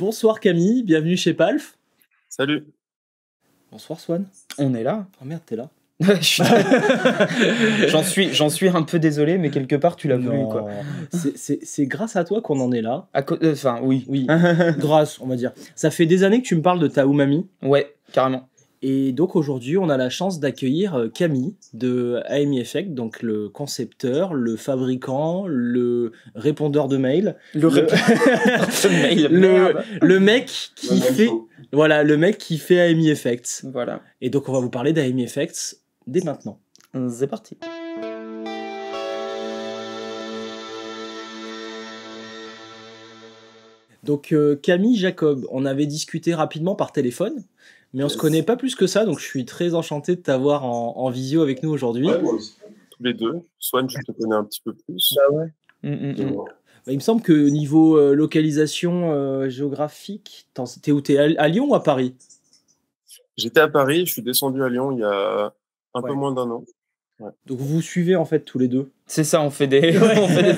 Bonsoir Camille, bienvenue chez Palf. Salut. Bonsoir Swan. On est là. Oh merde, t'es là. J'en suis un peu désolé, mais quelque part tu l'as voulu, Non. quoi. C'est grâce à toi qu'on en est là. Enfin, oui. Oui, grâce, on va dire. Ça fait des années que tu me parles de ta umami. Ouais, carrément. Et donc aujourd'hui, on a la chance d'accueillir Camille de AMI Effect, donc le concepteur, le fabricant, le répondeur de mail. Le mec qui fait... Voilà, le mec qui fait AMI Effect. Voilà. Et donc on va vous parler d'AMI Effect dès maintenant. C'est parti. Donc Camille, Jacob, on avait discuté rapidement par téléphone, mais on se connaît pas plus que ça, donc je suis très enchanté de t'avoir en visio avec nous aujourd'hui. Ouais, moi aussi. Tous les deux. Swan, je te connais un petit peu plus. Bah ouais. Bah, il me semble que niveau localisation géographique, t'es où? T'es à Lyon ou à Paris? J'étais à Paris, je suis descendu à Lyon il y a un peu moins d'1 an. Ouais. Donc vous suivez en fait tous les deux. C'est ça, on fait des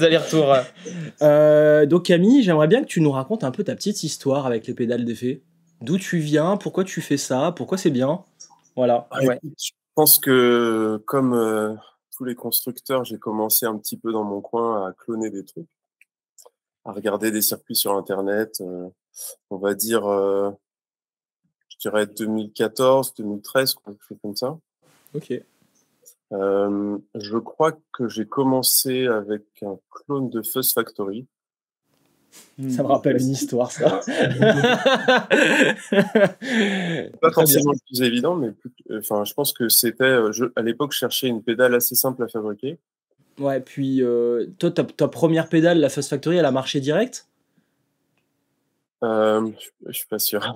allers-retours. Donc Camille, j'aimerais bien que tu nous racontes un peu ta petite histoire avec les pédales d'effet. D'où tu viens, pourquoi tu fais ça, pourquoi c'est bien. Voilà. Ouais. Je pense que comme tous les constructeurs, j'ai commencé un petit peu dans mon coin à cloner des trucs, à regarder des circuits sur Internet. On va dire, je dirais 2014, 2013, quelque chose comme ça. Ok. Je crois que j'ai commencé avec un clone de Fuzz Factory. Ça me rappelle une histoire, ça. Pas forcément le plus évident, mais enfin, je pense que c'était... à l'époque, je cherchais une pédale assez simple à fabriquer. Ouais, puis toi, ta première pédale, la Fuzz Factory, elle a marché direct? Je suis pas sûr.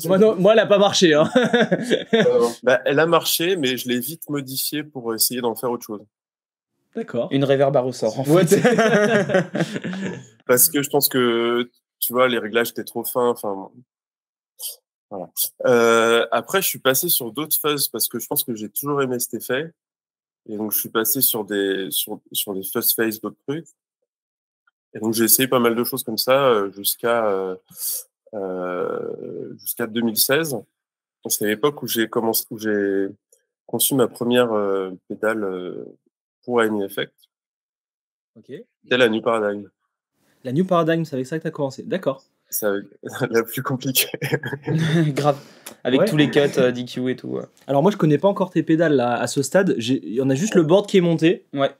Moi, elle a pas marché. Hein. Bah, elle a marché, mais je l'ai vite modifiée pour essayer d'en faire autre chose. D'accord. Une reverb à ressort, en fait. Parce que je pense que, tu vois, les réglages étaient trop fins. Enfin, voilà. Après, je suis passé sur d'autres fuzz parce que je pense que j'ai toujours aimé cet effet. Et donc, je suis passé sur des fuzz face, d'autres trucs. Et donc, j'ai essayé pas mal de choses comme ça jusqu'à 2016. C'est l'époque où j'ai conçu ma première pédale pour AMI Effect. Ok. C'était la New Paradigm. La New Paradigm, c'est avec ça que tu as commencé. D'accord. C'est la plus compliquée. Grave. Avec tous les cuts DQ et tout. Alors moi, je connais pas encore tes pédales là, à ce stade. Il y en a juste le board qui est monté. Ouais.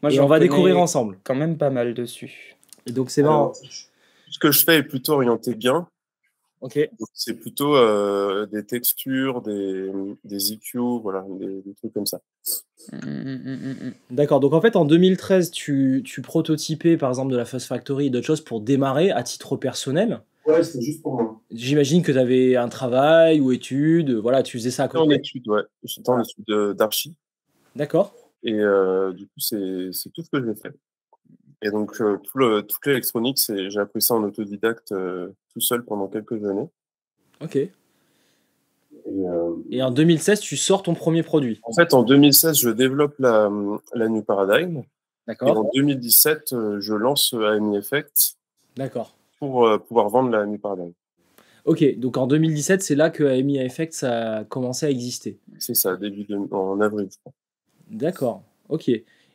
Moi, et on va découvrir ensemble. Quand même pas mal dessus. Et donc c'est marrant. Ce que je fais est plutôt orienté gain. Ok. Donc, c'est plutôt des textures, des EQ, voilà, des trucs comme ça. D'accord. Donc en fait, en 2013, tu prototypais par exemple de la Fuzz Factory et d'autres choses pour démarrer à titre personnel. Ouais, c'était juste pour moi. J'imagine que tu avais un travail ou études. Voilà, tu faisais ça à côté. En études, ouais. J'étais en études d'archi. D'accord. Et du coup, c'est tout ce que j'ai fait. Et donc, toute l'électronique, j'ai appris ça en autodidacte tout seul pendant quelques années. Ok. Et en 2016, tu sors ton premier produit. En fait, en 2016, je développe la New Paradigm. D'accord. Et en 2017, je lance AMI Effect. D'accord. Pour pouvoir vendre la New Paradigm. Ok, donc en 2017, c'est là que AMI Effect ça a commencé à exister. C'est ça, en avril, je crois. D'accord, ok.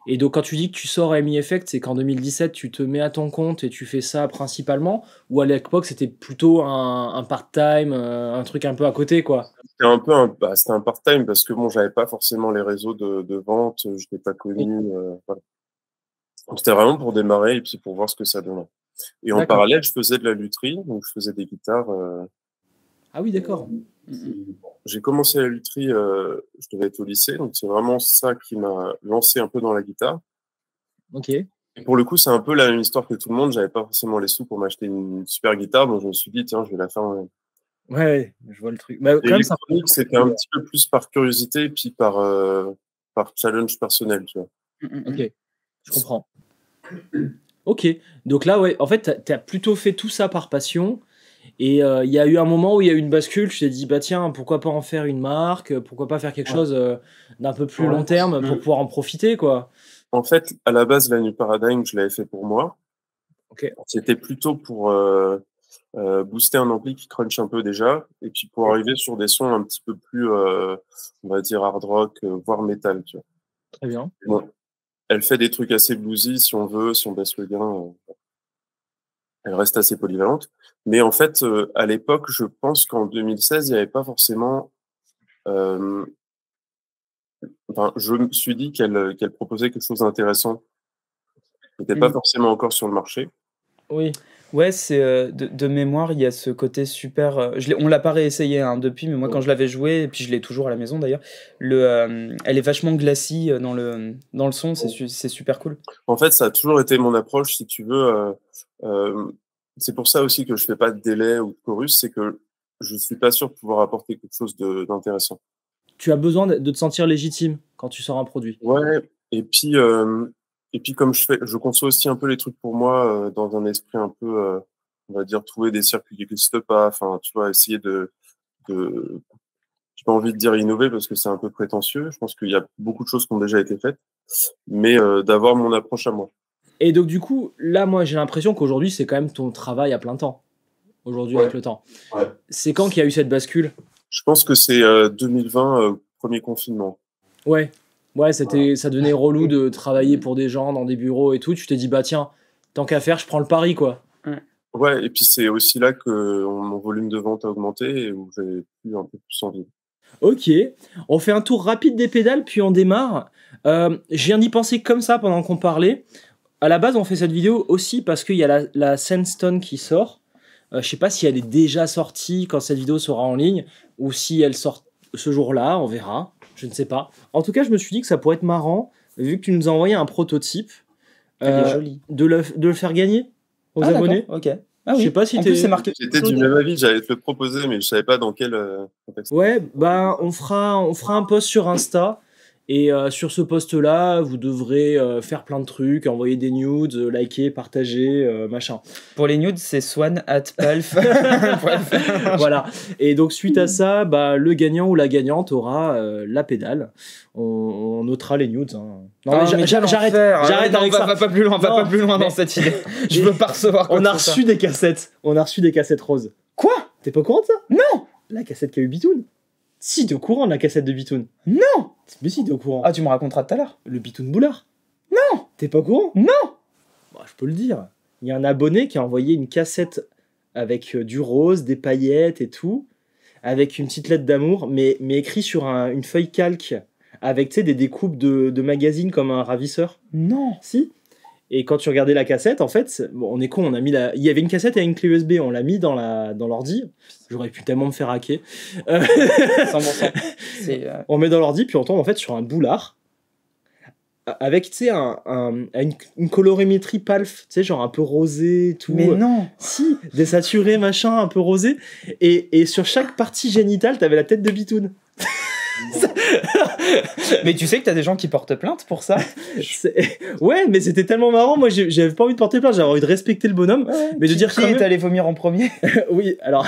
Et donc quand tu dis que tu sors AMI Effect, c'est qu'en 2017, tu te mets à ton compte et tu fais ça principalement? Ou à l'époque, c'était plutôt un part-time, un truc un peu à côté, quoi? C'était un part-time parce que bon, j'avais pas forcément les réseaux de vente, je n'étais pas connu. Voilà. Donc c'était vraiment pour démarrer et puis pour voir ce que ça donnait. Et en parallèle, je faisais de la lutherie, donc je faisais des guitares. Ah oui, d'accord. J'ai commencé la lutherie, je devais être au lycée, donc c'est vraiment ça qui m'a lancé un peu dans la guitare. Ok. Et pour le coup, c'est un peu la même histoire que tout le monde. J'avais pas forcément les sous pour m'acheter une super guitare, donc je me suis dit, tiens, je vais la faire moi-même. Ouais, je vois le truc. Bah, et l'électronique, c'était un petit peu plus par curiosité et puis par challenge personnel, tu vois. Ok, je comprends. Ok, donc là, ouais, en fait, tu as plutôt fait tout ça par passion. Et il y a eu un moment où il y a eu une bascule, je t'ai dit, bah tiens, pourquoi pas en faire une marque, pourquoi pas faire quelque chose d'un peu plus long terme pour pouvoir en profiter, quoi. En fait, à la base, la New Paradigm, je l'avais fait pour moi. Ok. C'était plutôt pour booster un ampli qui crunch un peu déjà, et puis pour arriver sur des sons un petit peu plus, on va dire hard rock, voire metal, tu vois. Très bien. Bon, elle fait des trucs assez bluesy si on veut, si on baisse le gain, elle reste assez polyvalente. Mais en fait, à l'époque, je pense qu'en 2016, il n'y avait pas forcément. Enfin, je me suis dit qu'elle proposait quelque chose d'intéressant. Elle n'était pas forcément encore sur le marché. Oui. Ouais, c'est de mémoire, il y a ce côté super. On l'a pas réessayé depuis, mais moi quand je l'avais joué, et puis je l'ai toujours à la maison d'ailleurs, elle est vachement glacie dans le son, c'est super cool. En fait, ça a toujours été mon approche, si tu veux. C'est pour ça aussi que je fais pas de délai ou de chorus, c'est que je suis pas sûr de pouvoir apporter quelque chose d'intéressant. Tu as besoin de te sentir légitime quand tu sors un produit. Ouais, et puis comme je conçois aussi un peu les trucs pour moi dans un esprit un peu, on va dire, trouver des circuits qui n'existent pas. Enfin, tu vois, essayer j'ai pas envie de dire innover parce que c'est un peu prétentieux. Je pense qu'il y a beaucoup de choses qui ont déjà été faites, mais d'avoir mon approche à moi. Et donc du coup, là, moi, j'ai l'impression qu'aujourd'hui, c'est quand même ton travail à plein temps. Aujourd'hui, avec le temps. Ouais. C'est quand qu'il y a eu cette bascule? Je pense que c'est 2020, premier confinement. Ouais, ça devenait relou de travailler pour des gens dans des bureaux et tout. Tu t'es dit, bah tiens, tant qu'à faire, je prends le pari, quoi. Ouais, et puis c'est aussi là que mon volume de vente a augmenté et où j'avais plus un peu plus envie. Ok, on fait un tour rapide des pédales, puis on démarre. Je viens d'y penser comme ça pendant qu'on parlait. À la base, on fait cette vidéo aussi parce qu'il y a la Sandstone qui sort. Je sais pas si elle est déjà sortie quand cette vidéo sera en ligne ou si elle sort ce jour-là, on verra. Je ne sais pas. En tout cas, je me suis dit que ça pourrait être marrant, vu que tu nous as envoyé un prototype, Elle est jolie. de le faire gagner aux abonnés. Ok. Ah oui. Je sais pas si en plus, c'est marqué. J'étais du même avis, j'allais te le proposer, mais je savais pas dans quel contexte. Ouais, bah on fera un post sur Insta. Et sur ce post-là, vous devrez faire plein de trucs, envoyer des nudes, liker, partager, machin. Pour les nudes, c'est swan@palf. Voilà. Et donc, suite à ça, bah, le gagnant ou la gagnante aura la pédale. On notera les nudes. Hein. Non, mais j'arrête avec ça. Va pas plus loin, pas plus loin dans cette idée. Je veux pas recevoir quoi. On a reçu des cassettes. On a reçu des cassettes roses. Quoi? T'es pas au courant de ça? Non. La cassette qu'a eu Bitoun. Si, t'es au courant de la cassette de Bitoun. Non. Mais si, t'es au courant. Ah, tu me raconteras tout à l'heure. Le Bitoun Boulard. Non. T'es pas au courant? Non. Bah, je peux le dire. Il y a un abonné qui a envoyé une cassette avec du rose, des paillettes et tout, avec une petite lettre d'amour, mais écrit sur une feuille calque, avec des découpes de magazines comme un ravisseur. Non. Si. Et quand tu regardais la cassette, en fait, bon, on est con, il y avait une cassette et une clé USB, on l'a mis dans l'ordi. J'aurais pu tellement me faire hacker. 100%. On met dans l'ordi, puis on tombe en fait sur un boulard avec, tu sais, une colorimétrie palf, tu sais, genre un peu rosé, tout. Mais non. Si, désaturé, machin, un peu rosé. Et sur chaque partie génitale, t'avais la tête de Bitoun. Mais tu sais que t'as des gens qui portent plainte pour ça. Ouais, mais c'était tellement marrant. Moi, j'avais pas envie de porter plainte, j'avais envie de respecter le bonhomme, mais de dire qui est allé vomir en premier. Oui, alors,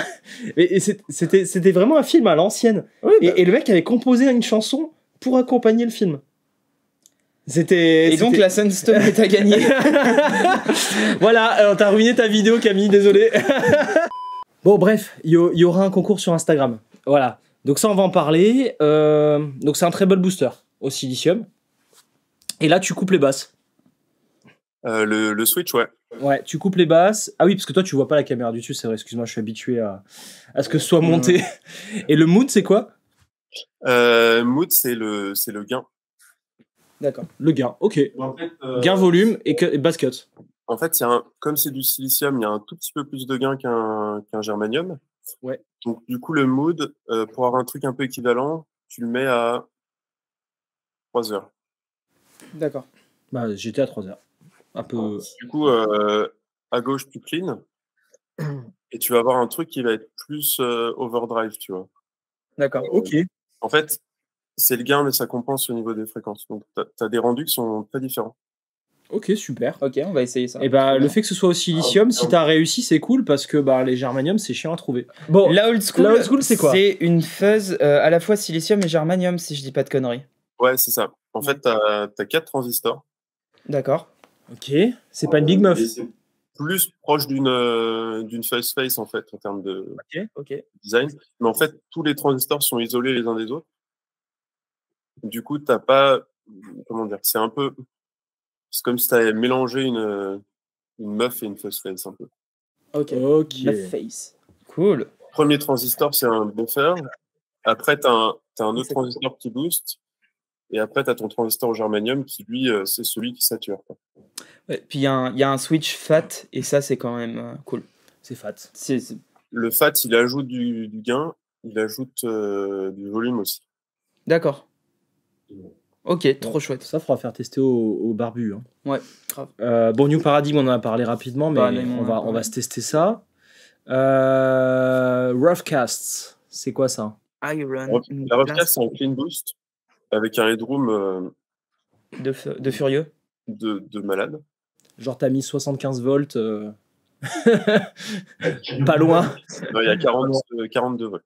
c'était vraiment un film à l'ancienne. Oui, bah. Et le mec avait composé une chanson pour accompagner le film. Donc la Sunstone que t'as gagné. Voilà, t'as ruiné ta vidéo, Camille, désolé. Bon, bref, il y aura un concours sur Instagram. Voilà. Donc ça, on va en parler. Donc c'est un très bon booster au silicium. Et là, tu coupes les basses. Le switch, ouais. Ouais, tu coupes les basses. Ah oui, parce que toi, tu vois pas la caméra du dessus, c'est vrai. Excuse-moi, je suis habitué à ce que ce soit monté. Et le mood, c'est quoi? Mood, c'est le gain. D'accord. Le gain, ok. En fait, gain volume et bass cut. En fait, comme c'est du silicium, il y a un tout petit peu plus de gain qu'un germanium. Ouais. Donc, du coup, le mood, pour avoir un truc un peu équivalent, tu le mets à 3 heures. D'accord. Bah, j'étais à 3 heures. Un peu. Du coup, à gauche, tu clean. Et tu vas avoir un truc qui va être plus overdrive, tu vois. D'accord. Ok. En fait, c'est le gain, mais ça compense au niveau des fréquences. Donc, tu as des rendus qui sont très différents. Ok, super. Ok, on va essayer ça. Et bah, le fait que ce soit au silicium, si t'as réussi, c'est cool parce que bah, les germaniums, c'est chiant à trouver. Bon, la old school, c'est quoi? C'est une fuzz à la fois silicium et germanium, si je dis pas de conneries. Ouais, c'est ça. En fait, t'as 4 transistors. D'accord. Ok. C'est pas une big meuf. plus proche d'une face en fait en termes de Ok. design. Mais en fait, tous les transistors sont isolés les uns des autres. Du coup, t'as pas, comment dire, c'est comme si t'avais mélangé une meuf et une face un peu. Ok. Ok. Face. Cool. Premier transistor, c'est un buffer. Après, t'as un autre transistor qui booste. Et après, t'as ton transistor au germanium qui, lui, c'est celui qui sature. Ouais, puis il y a un switch FAT, et ça, c'est quand même cool. C'est fat. Le FAT, il ajoute du gain, il ajoute du volume aussi. D'accord. Ok, trop chouette. Ça, faudra faire tester au barbu. Hein. Ouais, grave. Bon, New Paradigm, on en a parlé rapidement, mais on va se tester ça. Roughcast, c'est quoi ça? La Roughcast, c'est un clean boost avec un headroom de furieux. De malade. Genre, t'as mis 75 volts. Pas loin. Non, il y a 42 volts.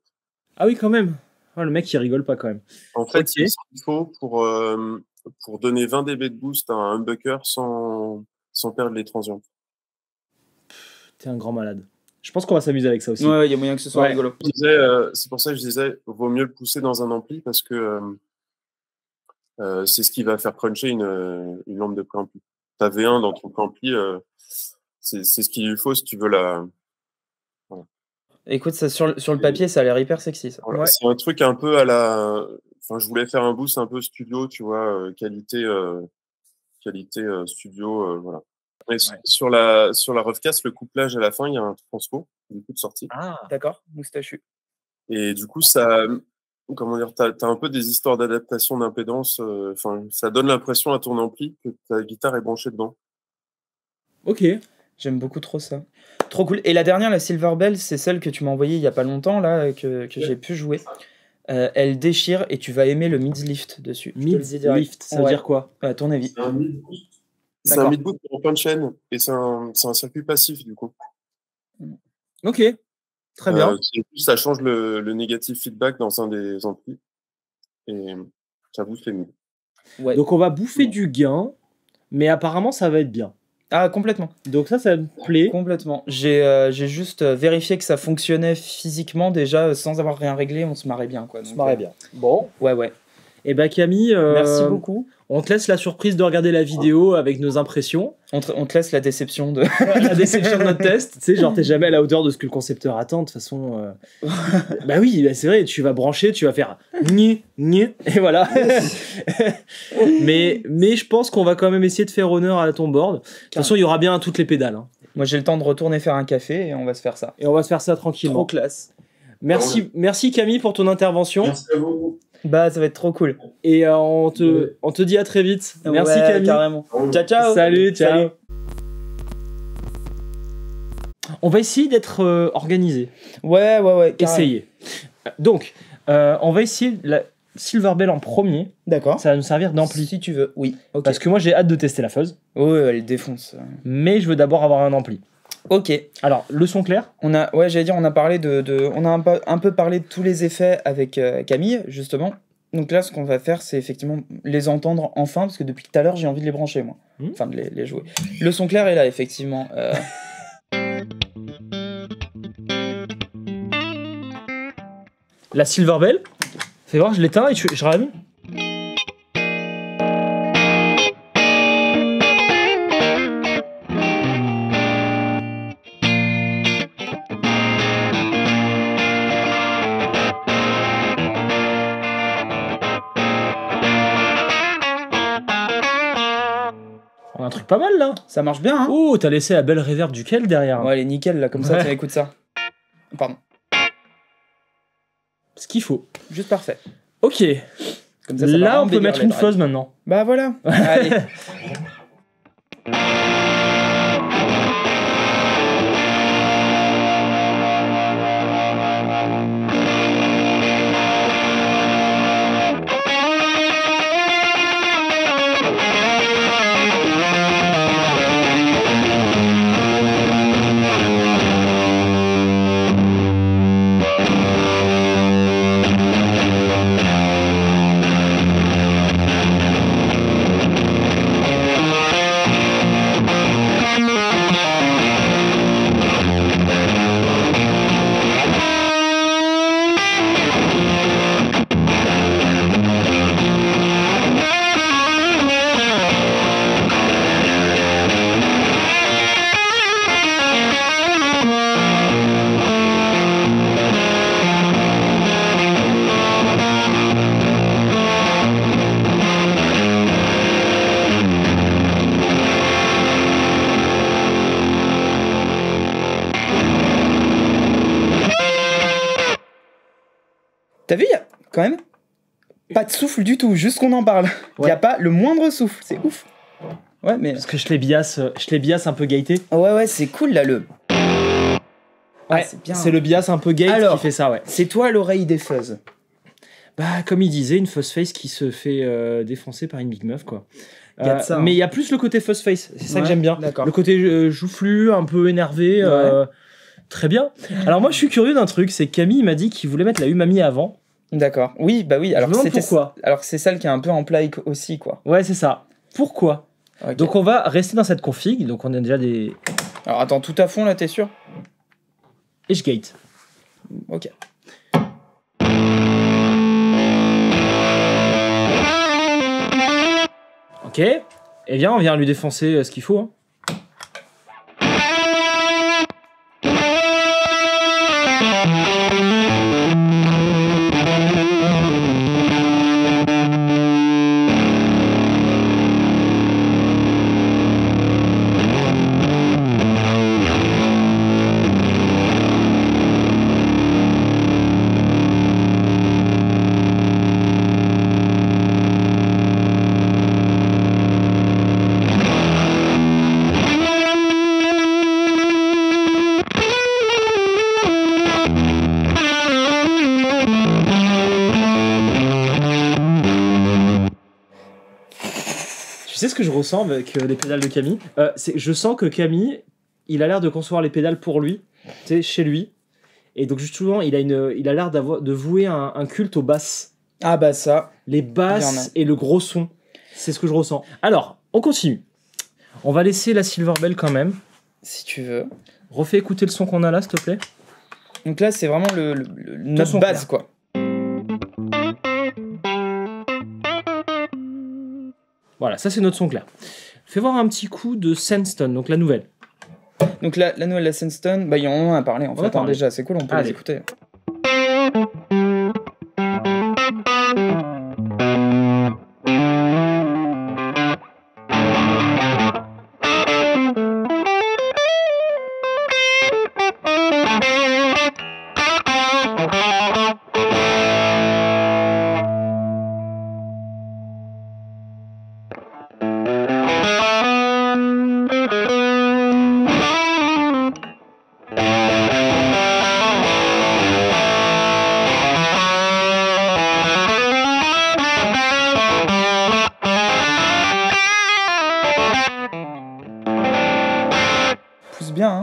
Ah oui, quand même. Oh, le mec, il rigole pas quand même. En fait, c'est ce qu'il faut pour donner 20 dB de boost à un humbucker sans perdre les transients. T'es un grand malade. Je pense qu'on va s'amuser avec ça aussi. Ouais, il y a moyen que ce soit rigolo. C'est pour ça que je disais, vaut mieux le pousser dans un ampli parce que c'est ce qui va faire cruncher une lampe de préampli. Ta V1 dans ton préampli, c'est ce qu'il lui faut si tu veux la... Voilà. Écoute, ça, sur le papier, ça a l'air hyper sexy. Ça. Voilà, ouais. C'est un truc un peu à la... Enfin, je voulais faire un boost un peu studio, tu vois, qualité studio, voilà. Et sur la Roughcast, le couplage à la fin, il y a un transfo, du coup, de sortie. Ah, d'accord, moustachu. Et du coup, ça... Comment dire, t'as un peu des histoires d'adaptation d'impédance. Enfin, ça donne l'impression à ton ampli que ta guitare est branchée dedans. Ok. J'aime beaucoup trop ça. Trop cool. Et la dernière, la Silver Bell, c'est celle que tu m'as envoyée il y a pas longtemps là, que j'ai pu jouer. Elle déchire et tu vas aimer le mid-lift dessus. Mid-lift, ça veut dire quoi? À ton avis. C'est un mid-boost en plein de chaîne et c'est un circuit passif du coup. Ok. Très bien. Ça change le négative feedback dans un des amplis et ça booste les mids. Ouais. Donc on va bouffer du gain, mais apparemment ça va être bien. Ah, complètement. Donc ça me plaît. Complètement. J'ai juste vérifié que ça fonctionnait physiquement déjà, sans avoir rien réglé, on se marrait bien. Quoi. Donc, on se marrait bien. Bon. Ouais. Et bah Camille, merci beaucoup. On te laisse la surprise de regarder la vidéo avec nos impressions. On te laisse la déception de... la déception de notre test. Tu sais, genre t'es jamais à la hauteur de ce que le concepteur attend. De toute façon, bah oui, c'est vrai. Tu vas brancher, tu vas faire ni et voilà. mais je pense qu'on va quand même essayer de faire honneur à ton board. De toute façon, il y aura bien toutes les pédales. Hein. Moi, j'ai le temps de retourner faire un café et on va se faire ça. Et on va se faire ça tranquillement. Trop classe. Merci Camille pour ton intervention. Merci à vous. Bah, ça va être trop cool. Et on te dit à très vite. Merci Camille. Carrément. Ciao. Salut. On va essayer d'être organisé. Ouais. Essayer. Donc, on va essayer la Silver Bell en premier. D'accord. Ça va nous servir d'ampli. Si tu veux, oui. Okay. Parce que moi, j'ai hâte de tester la fuzz. Ouais, elle défonce. Mais je veux d'abord avoir un ampli. Ok. Alors, le son clair. On a parlé on a un peu parlé de tous les effets avec Camille, justement. Donc là, ce qu'on va faire, c'est effectivement les entendre enfin, parce que depuis tout à l'heure, j'ai envie de les brancher, moi. Enfin, de les jouer. Le son clair est là, effectivement. La Silver Bell. Fais voir, je l'éteins et je rallume. On a un truc pas mal là. Ça marche bien, hein. Oh, t'as laissé la belle reverb duquel derrière. Ouais, elle est nickel là, comme ça, écoute ça. Pardon. Ce qu'il faut. Juste parfait. Ok. Comme ça, là, on peut mettre une fuzz maintenant. Bah voilà. Allez. T'as vu, il y a quand même pas de souffle du tout, juste qu'on en parle. Il y a pas le moindre souffle, c'est ouf. Ouais, mais... Parce que je les biasse un peu gaieté. Ouais, c'est cool, là, le... Ouais, c'est bien. C'est le bias un peu gate qui fait ça, ouais. C'est toi l'oreille des fuzz. Bah, comme il disait, une fuzz face qui se fait défoncer par une big meuf, quoi. Y a de ça, mais il y a plus le côté fuzz face, c'est ça que j'aime bien. D'accord. Le côté joufflu, un peu énervé, très bien. Alors moi, je suis curieux d'un truc, c'est que Camille m'a dit qu'il voulait mettre la umami avant. D'accord. Oui, bah oui. Alors pourquoi. Alors c'est celle qui est un peu en plaque aussi, quoi. Ouais, c'est ça. Pourquoi? Okay. Donc on va rester dans cette config, donc on a déjà des... Alors attends, tout à fond là, t'es sûr? Et je gate. Ok. Ok. Eh bien, on vient lui défoncer ce qu'il faut. Hein. Tu sais ce que je ressens avec les pédales de Camille, je sens que Camille, il a l'air de concevoir les pédales pour lui, tu sais, chez lui. Et donc justement, il a l'air de vouer un culte aux basses. Ah bah ça. Les basses et le gros son. C'est ce que je ressens. Alors, on continue. On va laisser la Silver Bell quand même. Si tu veux. Refais écouter le son qu'on a là, s'il te plaît. Donc là, c'est vraiment notre base, quoi. Voilà, ça c'est notre son clair. Fais voir un petit coup de Sandstone, donc la nouvelle. Donc la nouvelle, la Sandstone, bah on en a parlé en fait, déjà, c'est cool, on peut les écouter.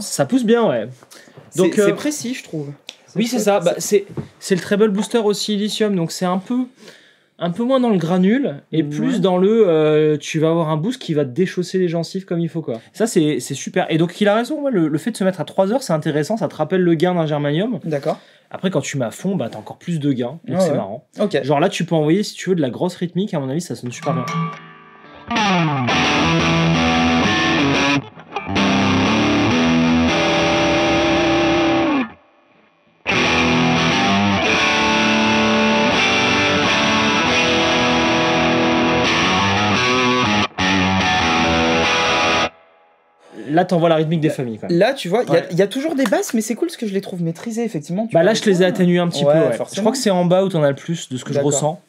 Ça pousse bien, ouais. Donc c'est précis, je trouve. Oui, c'est ça. Bah, c'est le treble booster au silicium, donc c'est un peu moins dans le granule et plus dans le tu vas avoir un boost qui va te déchausser les gencives comme il faut, quoi. Ça c'est super. Et donc il a raison, ouais, le fait de se mettre à 3 heures, c'est intéressant, ça te rappelle le gain d'un germanium. D'accord. Après quand tu mets à fond, bah t'as encore plus de gains, donc c'est marrant. Okay. Genre là tu peux envoyer si tu veux de la grosse rythmique, à mon avis ça sonne super bien. Là, t'envoies la rythmique des familles. Quand même. Là, tu vois, il y a toujours des basses, mais c'est cool parce que je les trouve maîtrisées, effectivement. Bah là, je les ai atténuées un petit peu. Ouais. Je crois que c'est en bas où t'en as le plus de ce que je ressens.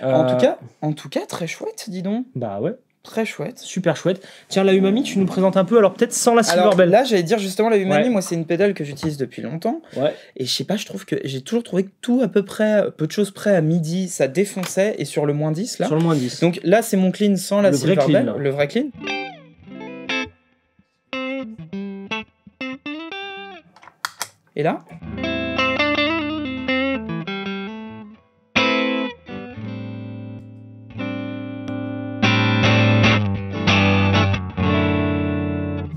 En tout cas, très chouette, dis donc. Bah ouais. Très chouette. Super chouette. Tiens, la umami, tu nous présentes un peu, alors peut-être sans la Silver Bell. Là, j'allais dire justement, la umami, moi, c'est une pédale que j'utilise depuis longtemps. Ouais. Et je sais pas, je trouve que j'ai toujours trouvé que tout à peu près, peu de choses près à midi, ça défonçait. Et sur le moins 10, là. Sur le moins 10. Donc là, c'est mon clean sans la Silver Bell. Le vrai clean. Et là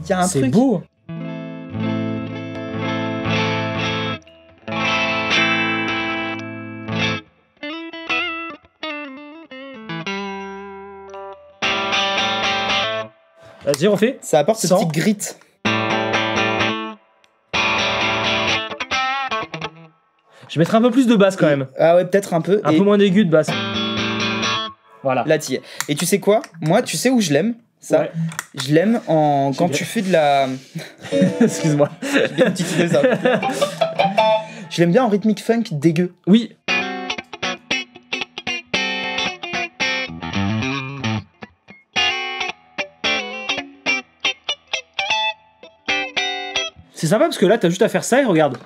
il y a un truc. C'est beau. Vas-y, on fait. Ça apporte ce petit grit. Je mettrai un peu plus de basse quand même. Ah ouais, peut-être un peu. Un peu moins d'aigu de basse. Voilà. Là, t'y es. Et tu sais quoi? Moi, tu sais où je l'aime? Ça, je l'aime quand tu fais de la... Excuse-moi. J'ai une petite idée, ça. Je l'aime bien en rythmique funk dégueu. Oui. C'est sympa parce que là, t'as juste à faire ça et regarde.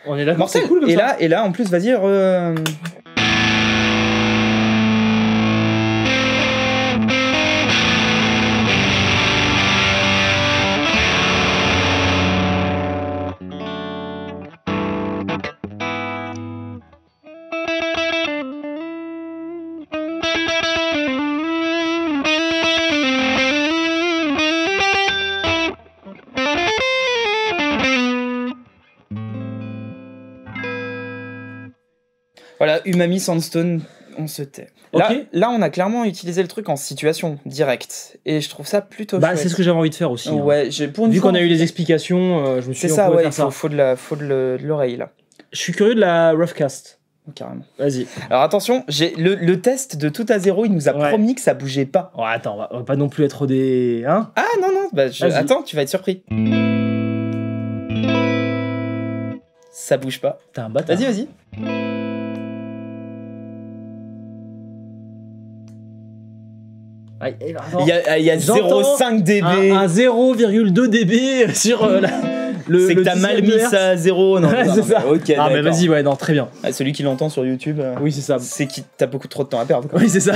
On est d'accord, c'est cool comme ça. Et là, en plus, vas-y. Voilà, Umami Sandstone, on se tait. Là, on a clairement utilisé le truc en situation directe. Et je trouve ça plutôt chouette. C'est ce que j'avais envie de faire aussi. Ouais, vu qu'on a eu les explications, je me suis dit, on pouvait faire ça. Faut de l'oreille, là. Je suis curieux de la Roughcast. Carrément. Vas-y. Alors attention, le test de tout à zéro, il nous a promis que ça bougeait pas. Oh, attends, on va pas non plus être des... Hein? Ah non, attends, tu vas être surpris. Ça bouge pas. T'es un bâtard. Vas-y. Il y a 0,5 dB. Un 0,2 dB sur le. C'est que t'as mal mis ça à 0. Non, c'est ça. Ok, mais vas-y, ouais, non, très bien. Celui qui l'entend sur YouTube. Oui, c'est ça. C'est que t'as beaucoup trop de temps à perdre. Oui, c'est ça.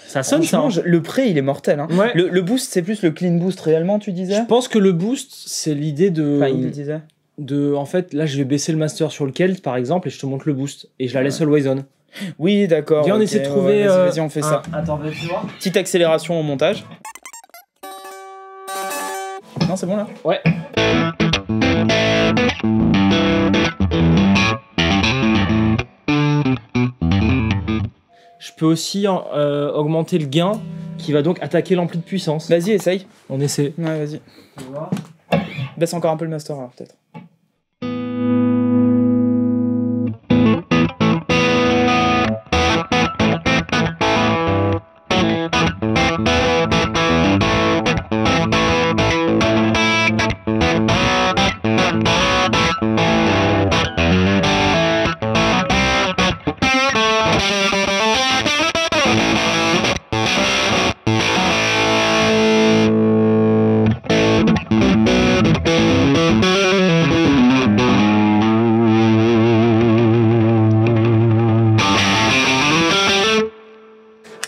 Ça sonne ça. Le pré, il est mortel. Hein. Ouais. Le boost, c'est plus le clean boost réellement, tu disais? Je pense que le boost, c'est l'idée de. Enfin, il disait. En fait, là, je vais baisser le master sur le Kelt, par exemple, et je te montre le boost. Et je la laisse always on. Oui, d'accord. Viens, on essaie de trouver. Vas-y, on fait ça. Attends, vas-y, voir. Petite accélération au montage. Non, c'est bon là? Ouais. Je peux aussi augmenter le gain qui va donc attaquer l'ampli de puissance. Vas-y, essaye. On essaie. Ouais, vas-y. Baisse encore un peu le master alors, peut-être.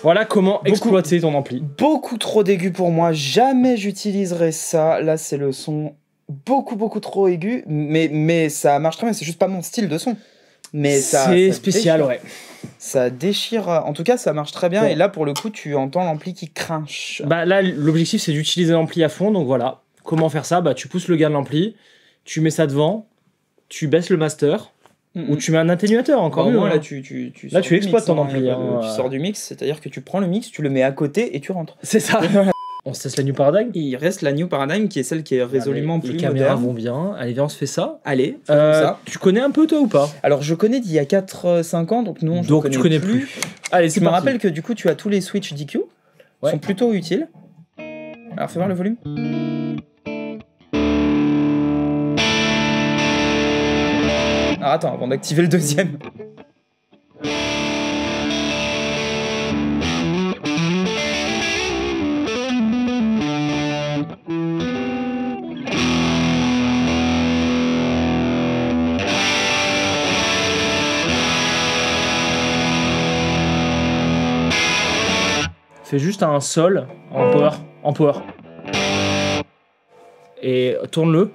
Voilà comment exploiter ton ampli. Beaucoup trop d'aigu pour moi, jamais j'utiliserai ça. Là, c'est le son beaucoup trop aigu, mais ça marche très bien, c'est juste pas mon style de son. Mais c'est spécial, déchire. Ouais. Ça déchire, en tout cas, ça marche très bien. Bon. Et là, pour le coup, tu entends l'ampli qui crinche. Bah là, l'objectif, c'est d'utiliser l'ampli à fond, donc voilà. Comment faire ça? Bah, tu pousses le gain de l'ampli, tu mets ça devant, tu baisses le master. Ou tu mets un atténuateur encore mieux. Là, là, tu exploites ton ampli. Tu sors du mix, c'est-à-dire que tu prends le mix, tu le mets à côté et tu rentres. C'est ça. On se teste la New Paradigm. Il reste la New Paradigm qui est celle qui est résolument plus moderne. Les caméras vont bien. Allez, viens, on se fait ça. Allez, ça. Tu connais un peu toi ou pas? Alors, je connais d'il y a 4-5 ans, donc non, je ne connais plus. Allez, tu me rappelles que du coup, tu as tous les switches DQ. Ils sont plutôt utiles. Alors, fais voir le volume. Alors attends, avant d'activer le deuxième. Fais juste un sol en power. Et tourne-le.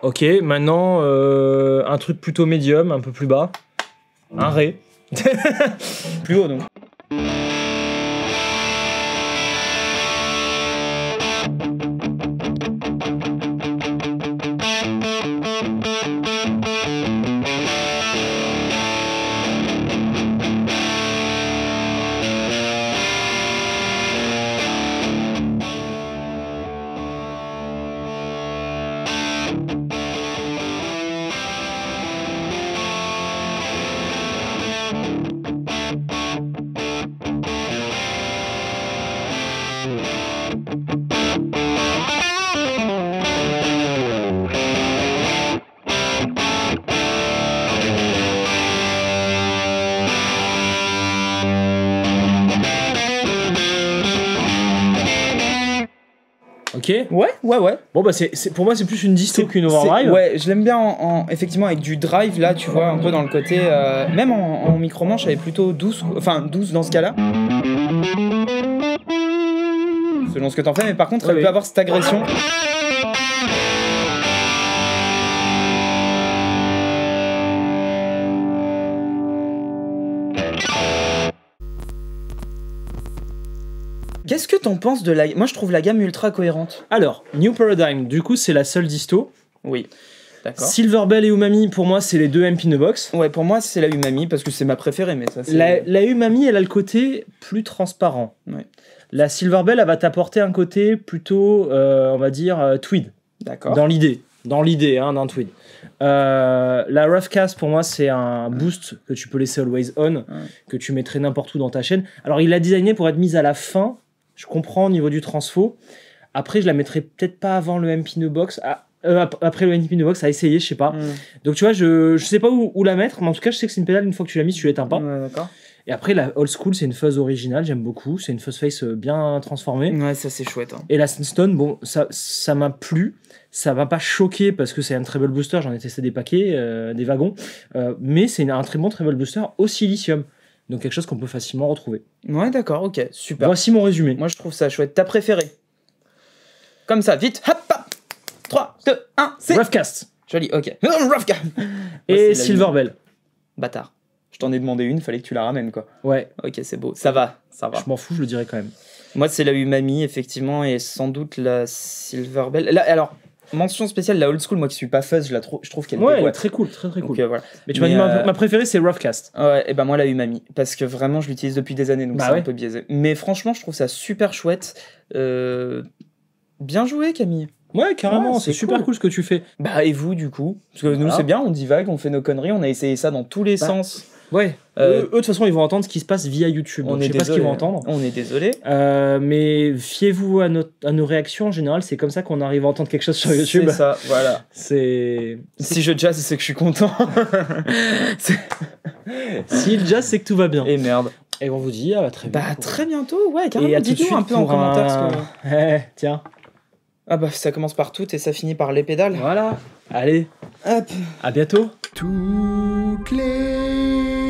Ok, maintenant un truc plutôt médium, un peu plus bas. Un Ré. Plus haut donc. Ok. Ouais. Bon bah pour moi c'est plus une disto qu'une overdrive. Ouais, je l'aime bien effectivement avec du drive là, tu vois, un peu dans le côté. Même en micro-manche, elle est plutôt douce, enfin douce dans ce cas-là. Selon ce que t'en fais, mais par contre, elle peut avoir cette agression. Qu'est-ce que t'en penses de la... Moi, je trouve la gamme ultra cohérente. Alors, New Paradigm, du coup, c'est la seule disto. Oui, d'accord. Silver Bell et Umami, pour moi, c'est les deux MP in the box. Ouais, pour moi, c'est la Umami, parce que c'est ma préférée, mais ça, c'est... La Umami, elle a le côté plus transparent. Ouais. La Silver Bell, elle va t'apporter un côté plutôt, on va dire, tweed. D'accord. Dans l'idée d'un tweed. La Roughcast, pour moi, c'est un boost que tu peux laisser always on, que tu mettrais n'importe où dans ta chaîne. Alors, il l'a designé pour être mise à la fin. Je comprends au niveau du transfo. Après, je la mettrais peut-être pas avant le MP in the box. Après le MP in the box, à essayer, je sais pas. Donc, tu vois, je sais pas où la mettre, mais en tout cas, je sais que c'est une pédale, une fois que tu l'as mise, tu l'éteins pas. Ouais, d'accord. Et après, la old school, c'est une fuzz originale, j'aime beaucoup. C'est une fuzz face bien transformée. Ouais, ça, c'est chouette. Hein. Et la Sandstone, bon, ça m'a plu. Ça m'a pas choqué parce que c'est un treble booster, j'en ai testé des paquets, des wagons. Mais c'est un très bon treble booster au silicium. Donc quelque chose qu'on peut facilement retrouver. Ouais, d'accord, ok, super. Voici mon résumé. Moi, je trouve ça chouette. Ta préférée? Comme ça, vite, hop, hop. 3, 2, 1, c'est... Roughcast. Joli, ok. Roughcast. Et Silver Bell. Bâtard. Je t'en ai demandé une, fallait que tu la ramènes, quoi. Ouais. Ok, c'est beau. Ça va. Je m'en fous, je le dirais quand même. Moi, c'est la Umami, effectivement, et sans doute la Silver Bell. Là, alors, mention spéciale, la old school, moi qui suis pas fuzz, je trouve qu'elle elle est très cool, très cool. Donc, voilà. Mais tu m'as dit ma préférée, c'est Roughcast. Ouais, et ben moi, la Umami, parce que vraiment, je l'utilise depuis des années, donc c'est ouais. un peu biaisé. Mais franchement, je trouve ça super chouette. Bien joué, Camille. Ouais, carrément, c'est super cool ce que tu fais. Bah, et vous, du coup? Parce que nous, c'est bien, on divague, on fait nos conneries, on a essayé ça dans tous les sens. Ouais. Eux, de toute façon, ils vont entendre ce qui se passe via YouTube. Je sais pas ce qu'ils vont entendre. On est désolé. Mais fiez-vous à nos réactions. En général, c'est comme ça qu'on arrive à entendre quelque chose sur YouTube. C'est ça, voilà. Si je jazz, c'est que je suis content. Si le jazz, c'est que tout va bien. Et merde. Et on vous dit à très bientôt. Bah, très bientôt, ouais, carrément. Dites-nous un peu en commentaire ce que... tiens. Ah bah, ça commence par tout et ça finit par les pédales. Voilà. Allez. Hop. À bientôt. Toutes les